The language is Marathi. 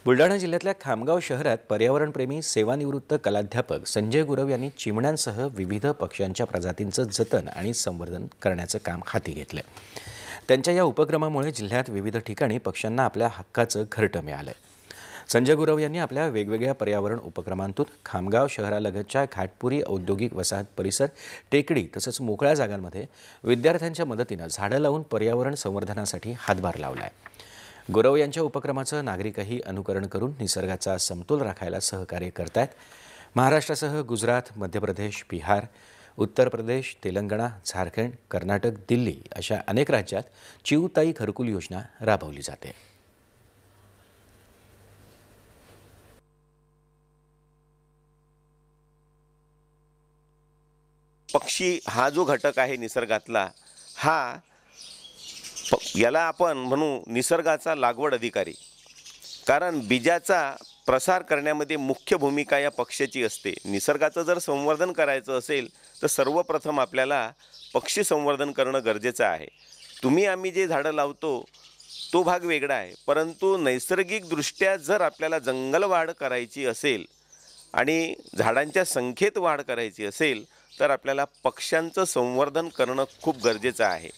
बुलढाणा जिल्ह्यातल्या खामगाव शहरात पर्यावरणप्रेमी सेवानिवृत्त कलाध्यापक संजय गुरव यांनी चिमण्यांसह विविध पक्ष्यांच्या प्रजातींचं जतन आणि संवर्धन करण्याचं काम हाती घेतलंय. त्यांच्या या उपक्रमामुळे जिल्ह्यात विविध ठिकाणी पक्ष्यांना आपल्या हक्काचं घरटं मिळालंय. संजय गुरव यांनी आपल्या वेगवेगळ्या पर्यावरण उपक्रमांतून खामगाव शहरालगतच्या घाटपुरी औद्योगिक वसाहत परिसर, टेकडी तसंच मोकळ्या जागांमध्ये विद्यार्थ्यांच्या मदतीनं झाडं लावून पर्यावरण संवर्धनासाठी हातभार लावलाय. गुरव यांच्या उपक्रमाचं नागरिकही अनुकरण करून निसर्गाचा समतोल राखायला सहकार्य करतायत. महाराष्ट्रासह गुजरात, मध्य प्रदेश, बिहार, उत्तर प्रदेश, तेलंगणा, झारखंड, कर्नाटक, दिल्ली अशा अनेक राज्यात चिऊताई घरकुल योजना राबवली जाते. पक्षी हा जो घटक आहे निसर्गातला, हा याला आपण म्हणू निसर्गाचा लागवड अधिकारी. कारण बीजाचा प्रसार करण्यामध्ये मुख्य भूमिका या पक्ष्याची असते. निसर्गाचं जर संवर्धन करायचं असेल तर सर्वप्रथम आपल्याला पक्षी संवर्धन करणं गरजेचं आहे. आम्ही जे झाडं लावतो तो भाग वेगळा आहे, परंतु नैसर्गिकदृष्ट्या जर आपल्याला जंगलवाढ करायची असेल आणि झाडांच्या संख्येत वाढ करायची असेल तर आपल्याला पक्ष्यांचं संवर्धन करणं खूप गरजेचं आहे.